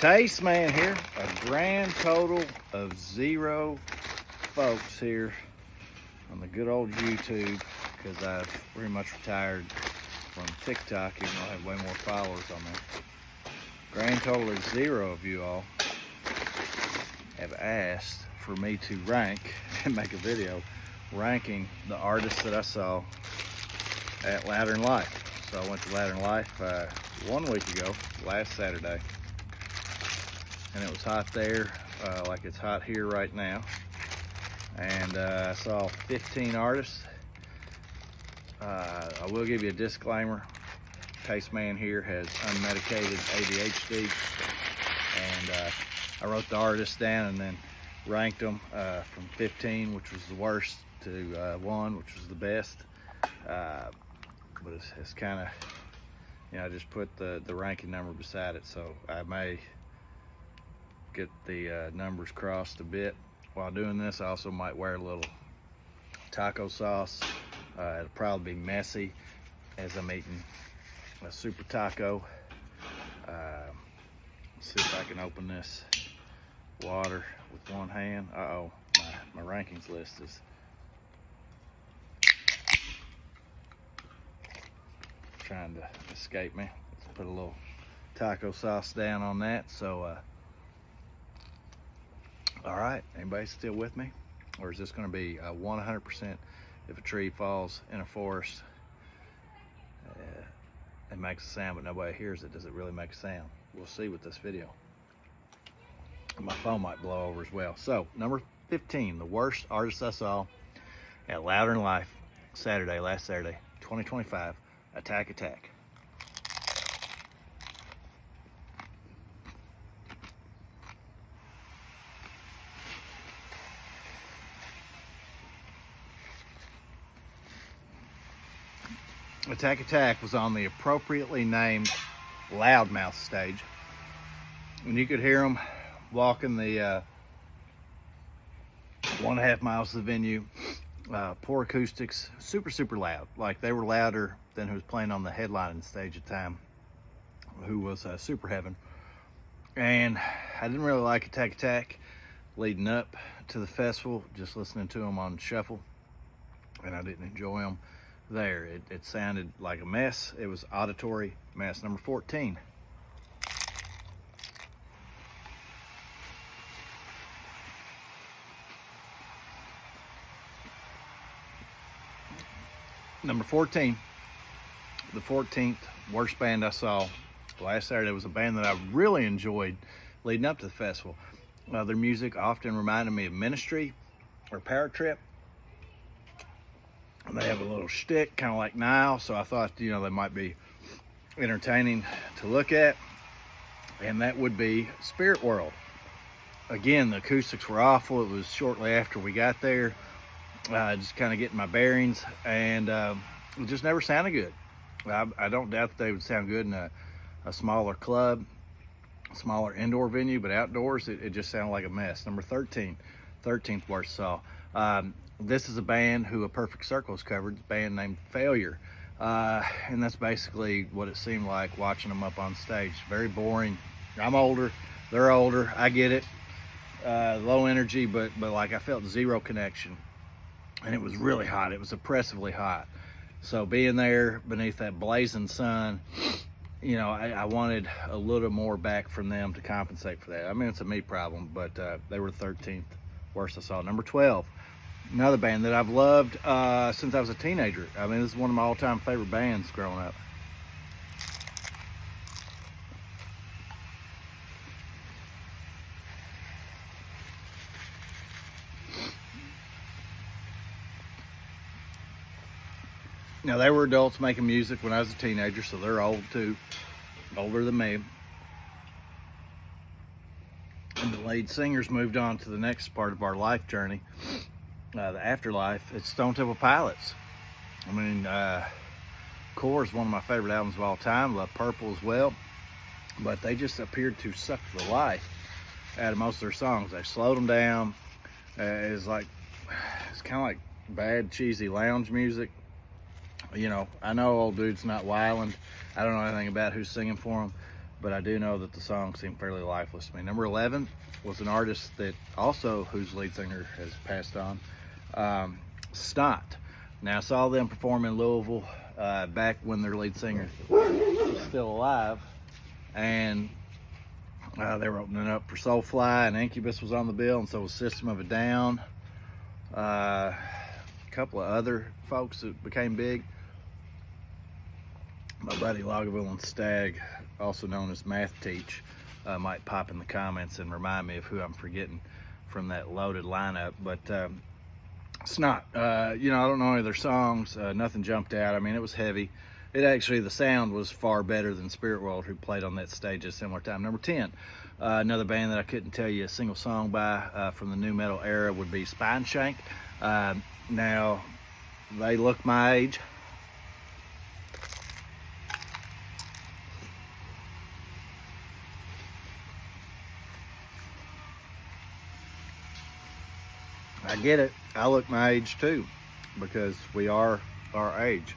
Tasteman here, a grand total of 0 folks here on the good old YouTube, because I've pretty much retired from TikTok, even though I have way more followers on there. Grand total is 0 of you all have asked for me to rank and make a video ranking the artists that I saw at Louder Than Life. So I went to Louder Than Life 1 week ago, last Saturday, and it was hot there, like it's hot here right now. And I saw 15 artists. I will give you a disclaimer. Tasteman here has unmedicated ADHD, and I wrote the artists down and then ranked them from 15, which was the worst, to 1, which was the best. But it's kind of, you know, I just put the ranking number beside it, so I may get the numbers crossed a bit. While doing this, I also might wear a little taco sauce. It'll probably be messy as I'm eating a super taco. Let's see if I can open this water with one hand. Uh-oh, my rankings list is trying to escape me. Let's put a little taco sauce down on that. So, all right, anybody still with me? Or is this gonna be 100% if a tree falls in a forest, it makes a sound but nobody hears it? Does it really make a sound? We'll see with this video. My phone might blow over as well. So, number 15, the worst artist I saw at Louder Than Life, last Saturday, 2025, Attack Attack. Attack Attack was on the appropriately named Loudmouth stage, and you could hear them walking the 1.5 miles to the venue. Poor acoustics, super loud. Like, they were louder than who was playing on the headlining stage at the time, who was Super Heaven. And I didn't really like Attack Attack leading up to the festival, just listening to them on shuffle, and I didn't enjoy them there. It sounded like a mess. It was auditory mess. Number 14. Number 14, the 14th worst band I saw last Saturday was a band that I really enjoyed leading up to the festival. Their music often reminded me of Ministry or Power Trip. They have a little shtick, kind of like Nile, so I thought, you know, they might be entertaining to look at, and that would be Spirit World. Again, the acoustics were awful. It was shortly after we got there, just kind of getting my bearings, and it just never sounded good. I don't doubt that they would sound good in a smaller club, a smaller indoor venue, but outdoors, it just sounded like a mess. Number 13, 13th worst saw. This is a band who A Perfect Circle has covered, a band named Failure. And that's basically what it seemed like watching them up on stage. Very boring. I'm older, they're older, I get it. Low energy, but like, I felt zero connection. And it was really hot. It was oppressively hot. So being there beneath that blazing sun, you know, I wanted a little more back from them to compensate for that. I mean, it's a me problem, but they were the 13th worst I saw. Number 12. Another band that I've loved since I was a teenager. I mean, this is one of my all-time favorite bands growing up. Now, they were adults making music when I was a teenager, so they're old too, older than me. And the lead singers moved on to the next part of our life journey. The afterlife. It's Stone Temple Pilots. I mean, Core is one of my favorite albums of all time. Love Purple as well. But they just appeared to suck the life out of most of their songs. They slowed them down. It's kind of like bad, cheesy lounge music. You know, I know old dude's not wildin'. I don't know anything about who's singing for them, but I do know that the song seemed fairly lifeless to me. Number 11 was an artist that also, whose lead singer has passed on, Snot. Now, I saw them perform in Louisville back when their lead singer was still alive, and they were opening up for Soulfly, and Incubus was on the bill, and so was System of a Down. A couple of other folks that became big. My buddy Lagavulin and Stagg, also known as Math Teach, might pop in the comments and remind me of who I'm forgetting from that loaded lineup. But Snot, I don't know any of their songs. Nothing jumped out. I mean, it was heavy. The sound was far better than Spirit World, who played on that stage at a similar time. Number 10, another band that I couldn't tell you a single song by from the nu metal era would be Spineshank. Now, they look my age. I get it. I look my age too, because we are our age.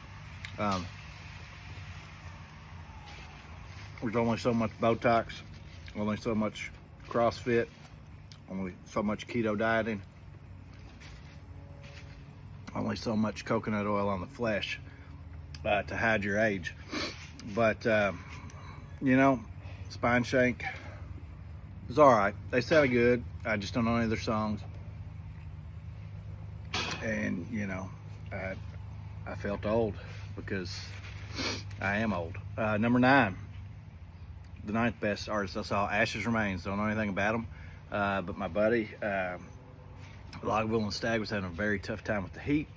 There's only so much Botox, only so much CrossFit, only so much keto dieting, only so much coconut oil on the flesh to hide your age. But, Spineshank is all right. They sounded good. I just don't know any of their songs. And, I felt old because I am old. Number 9, the 9th best artist I saw, Ashes Remains. Don't know anything about them, but my buddy, Lagavulin and Stagg, was having a very tough time with the heat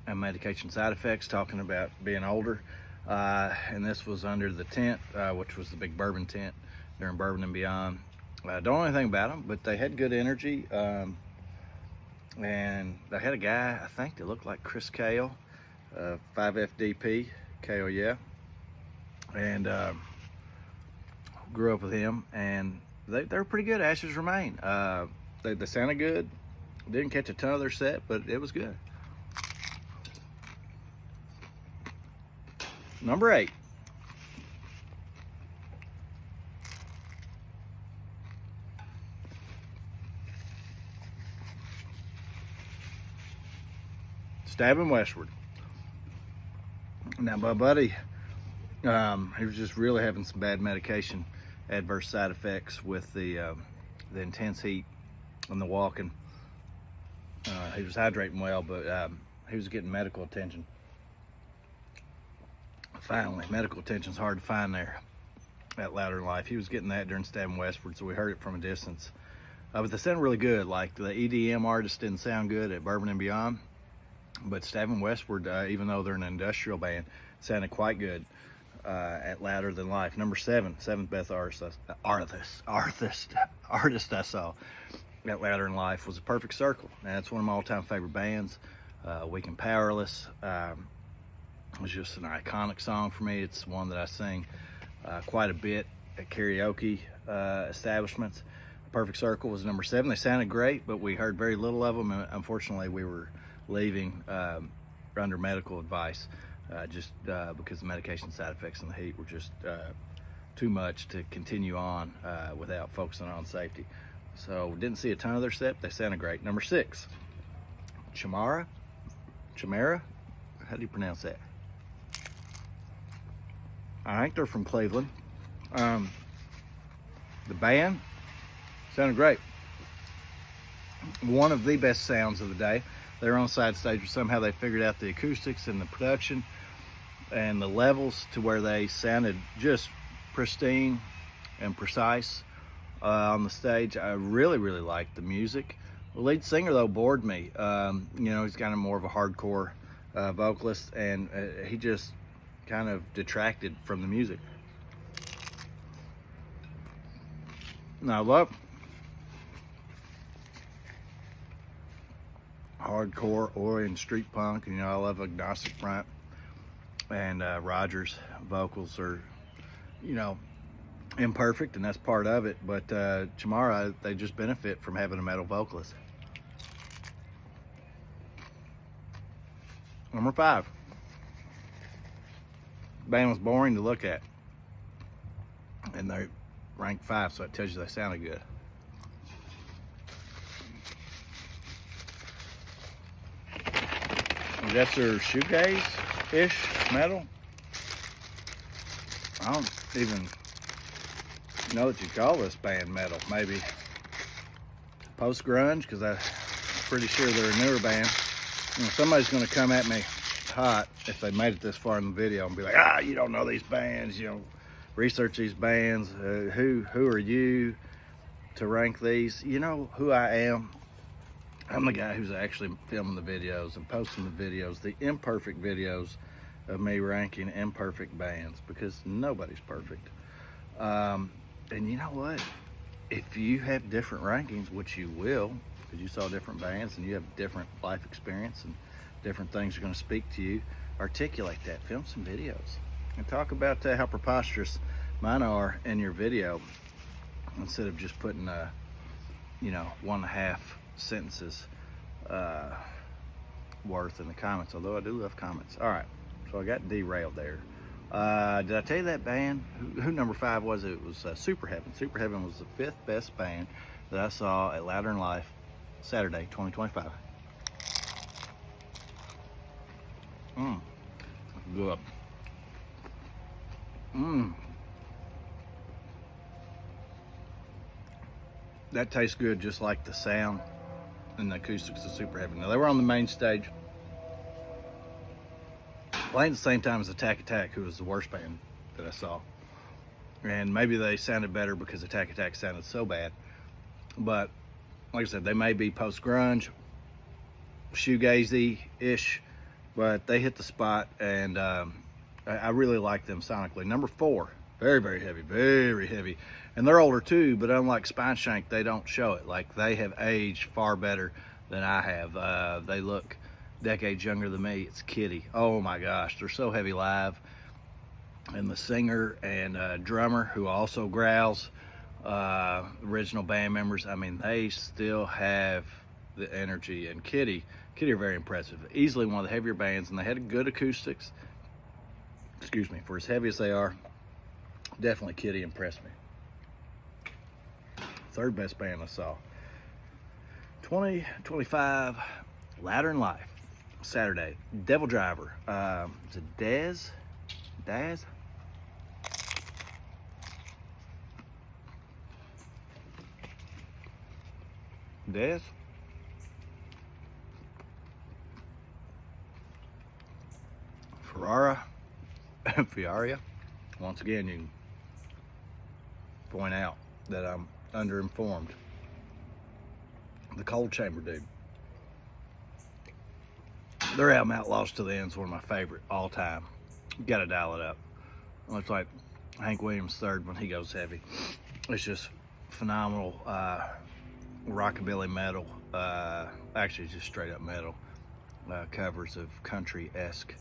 and medication side effects, talking about being older. And this was under the tent, which was the big bourbon tent during Bourbon and Beyond. Don't know anything about them, but they had good energy. And they had a guy, I think, that looked like Chris Kale, 5FDP, Kale, yeah. And grew up with him, and they were pretty good. Ashes Remain. They sounded good. Didn't catch a ton of their set, but it was good. Number 8. Stabbing Westward. Now, my buddy, he was just really having some bad medication, adverse side effects with the intense heat and the walking. He was hydrating well, but he was getting medical attention. Finally, medical attention's hard to find there at Louder Than Life. He was getting that during Stabbing Westward, so we heard it from a distance. But they sounded really good. Like, the EDM artists didn't sound good at Bourbon and Beyond, but Stabbing Westward, even though they're an industrial band, sounded quite good at Louder Than Life. Number 7, 7th best artist I saw at Louder Than Life was A Perfect Circle. Now, that's one of my all-time favorite bands. Weak and Powerless was just an iconic song for me. It's one that I sing quite a bit at karaoke establishments. Perfect Circle was number 7. They sounded great, but we heard very little of them, and unfortunately we were leaving under medical advice just because the medication side effects and the heat were just too much to continue on without focusing on safety. So didn't see a ton of their set. They sounded great. Number 6, Chimaira. How do you pronounce that? I think they're from Cleveland. The band sounded great. One of the best sounds of the day. They were on side stage, but somehow they figured out the acoustics and the production and the levels to where they sounded just pristine and precise on the stage. I really, really liked the music. The lead singer, though, bored me. He's kind of more of a hardcore vocalist, and he just kind of detracted from the music. Now, I love hardcore or in street punk, and I love Agnostic Front, and Roger's vocals are imperfect, and that's part of it, but Chimaira, they just benefit from having a metal vocalist. Number 5, the band was boring to look at. and they're ranked 5, so it tells you they sounded good. And that's their shoegaze-ish metal. I don't even know what you call this band metal. Maybe post-grunge, because I'm pretty sure they're a newer band. You know, somebody's going to come at me hot if they made it this far in the video and be like, you don't know these bands, you know, research these bands. Who are you to rank these? You know who I am? I'm the guy who's actually filming the videos and posting the videos, the imperfect videos of me ranking imperfect bands, because nobody's perfect. And you know what? If you have different rankings, which you will, because you saw different bands and you have different life experience and different things are going to speak to you, articulate that, film some videos, and talk about how preposterous mine are in your video, instead of just putting, 1.5 sentences worth in the comments, although I do love comments. All right, so I got derailed there. Did I tell you that band? Who number 5 was? It was Super Heaven. Super Heaven was the 5th best band that I saw at Louder Than Life, Saturday, 2025. Good. That tastes good, just like the sound and the acoustics of Super Heaven. Now, they were on the main stage, playing at the same time as Attack Attack, who was the worst band that I saw. And maybe they sounded better because Attack Attack sounded so bad. But like I said, they may be post-grunge, shoegazy-ish, but they hit the spot, and I really like them sonically. Number 4, very, very heavy, very heavy. And they're older too, but unlike Spineshank, they don't show it. Like, they have aged far better than I have. They look decades younger than me. It's Kitty. Oh my gosh, they're so heavy live. And the singer and drummer, who also growls, original band members, I mean, they still have the energy. And Kitty are very impressive. Easily one of the heavier bands, and they had good acoustics. Excuse me, for as heavy as they are, definitely Kitty impressed me. 3rd best band I saw, 2025 Louder Than Life, Saturday, Devil Driver. Is it Daz? Fiaria. Once again, you can point out that I'm underinformed. The Cold Chamber dude. Their album Outlaws to the End is one of my favorite all time. You gotta dial it up. It's like Hank Williams' third when he goes heavy. It's just phenomenal rockabilly metal. Actually, just straight up metal covers of country-esque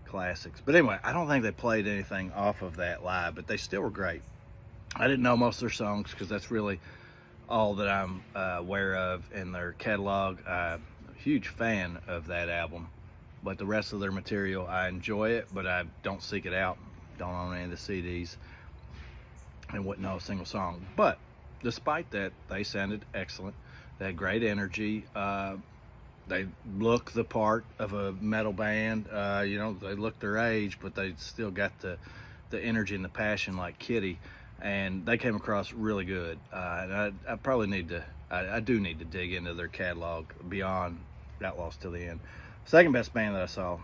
classics. But anyway, I don't think they played anything off of that live, but they still were great. I didn't know most of their songs because that's really all that I'm aware of in their catalog. I'm a huge fan of that album, but the rest of their material, I enjoy it, but I don't seek it out. Don't own any of the CDs and wouldn't know a single song. But despite that, they sounded excellent. They had great energy. They look the part of a metal band. They look their age, but they still got the energy and the passion like Kitty. And they came across really good. And I probably need to, I do need to dig into their catalog beyond Outlaws Till the End. Second best band that I saw,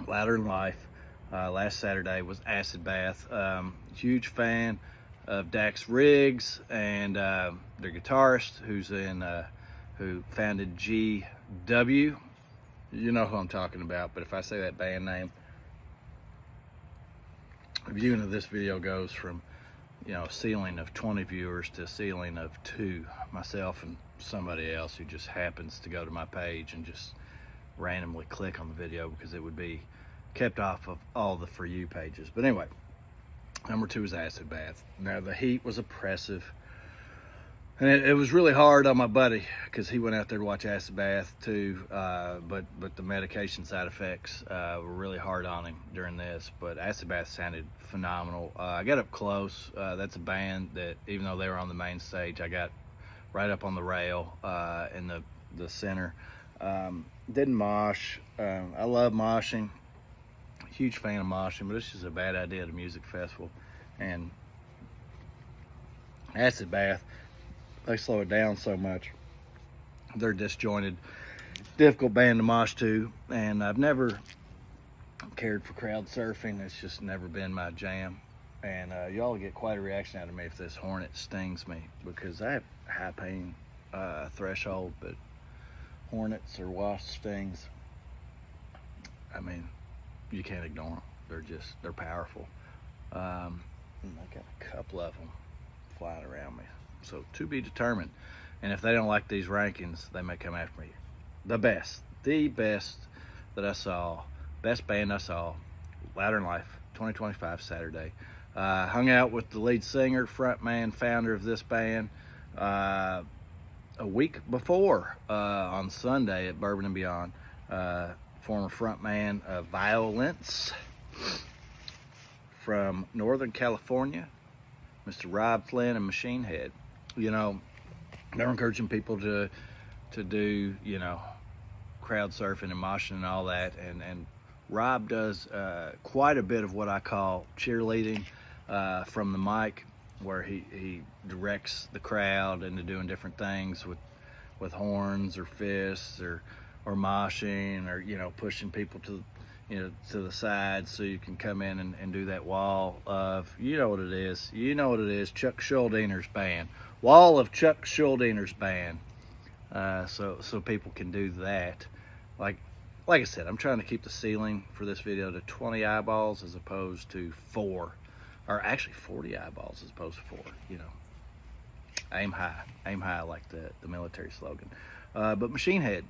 Louder Than Life, last Saturday, was Acid Bath. Huge fan of Dax Riggs and their guitarist, who founded GW. You know who I'm talking about, but if I say that band name, the viewing of this video goes from a ceiling of 20 viewers to a ceiling of 2, myself and somebody else who just happens to go to my page and just randomly click on the video because it would be kept off of all the For You pages. But anyway, number 2 is Acid Bath. Now, the heat was oppressive. And it was really hard on my buddy because he went out there to watch Acid Bath too. But the medication side effects were really hard on him during this. But Acid Bath sounded phenomenal. I got up close. That's a band that, even though they were on the main stage, I got right up on the rail in the center. Didn't mosh. I love moshing. Huge fan of moshing, but it's just a bad idea at a music festival. And Acid Bath, they slow it down so much. They're disjointed, difficult band to mosh to, and I've never cared for crowd surfing. It's just never been my jam. And y'all get quite a reaction out of me if this hornet stings me, because I have high pain threshold, but hornets or wasp stings, I mean, you can't ignore them. They're powerful. And I got a couple of them flying around me. So to be determined. And if they don't like these rankings, they may come after me. The best that I saw, best band I saw, Louder Than Life, 2025 Saturday. Hung out with the lead singer, frontman, founder of this band a week before on Sunday at Bourbon and Beyond. Former frontman of Violence from Northern California, Mr. Rob Flynn and Machine Head. You know, they're encouraging people to do, you know, crowd surfing and moshing and all that. And Rob does quite a bit of what I call cheerleading from the mic, where he directs the crowd into doing different things with horns or fists or moshing, or, you know, pushing people to the side so you can come in and do that wall of, you know what it is, Chuck Schuldiner band. Wall of Chuck Schuldiner band. So people can do that. Like I said, I'm trying to keep the ceiling for this video to 20 eyeballs as opposed to 4. Or actually 40 eyeballs as opposed to 4, you know. Aim high like the military slogan. But Machine Head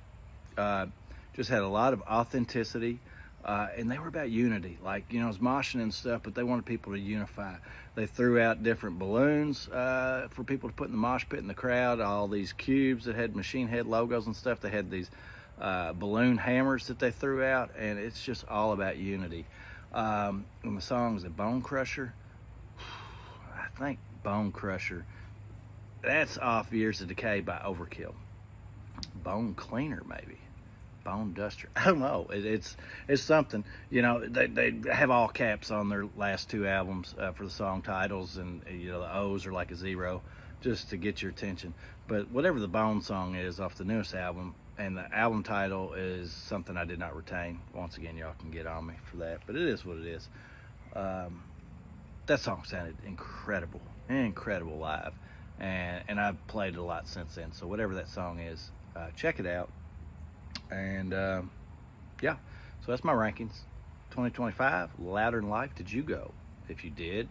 just had a lot of authenticity. And they were about unity, like, you know, it was moshing and stuff, but they wanted people to unify. They threw out different balloons for people to put in the mosh pit in the crowd, all these cubes that had Machine Head logos and stuff. They had these balloon hammers that they threw out, and it's just all about unity. And the song is a Bone Crusher. I think Bone Crusher, that's off Years of Decay by Overkill. Bone Cleaner, maybe. Bone Duster, I don't know. It's something, you know. They have all caps on their last 2 albums for the song titles, and, you know, the O's are like a 0 just to get your attention. But whatever the Bone song is off the newest album, and the album title is something I did not retain. Once again, y'all can get on me for that, but it is what it is. That song sounded incredible live, and I've played it a lot since then. So whatever that song is, check it out. And yeah, so that's my rankings. 2025 Louder Than Life. Did you go? If you did,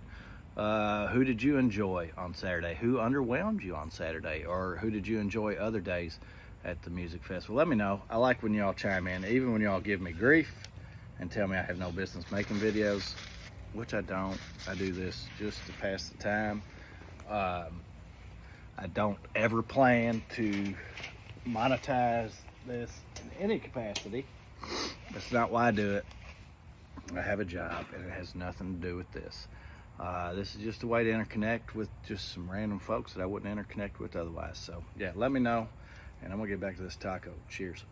who did you enjoy on Saturday? Who underwhelmed you on Saturday? Or who did you enjoy other days at the music festival? Let me know. I like when y'all chime in, even when y'all give me grief and tell me I have no business making videos, which I don't. I do this just to pass the time. I don't ever plan to monetize this in any capacity. That's not why I do it. I have a job, and it has nothing to do with this. This is just a way to interconnect with just some random folks that I wouldn't interconnect with otherwise. So yeah, let me know, and I'm gonna get back to this taco. Cheers.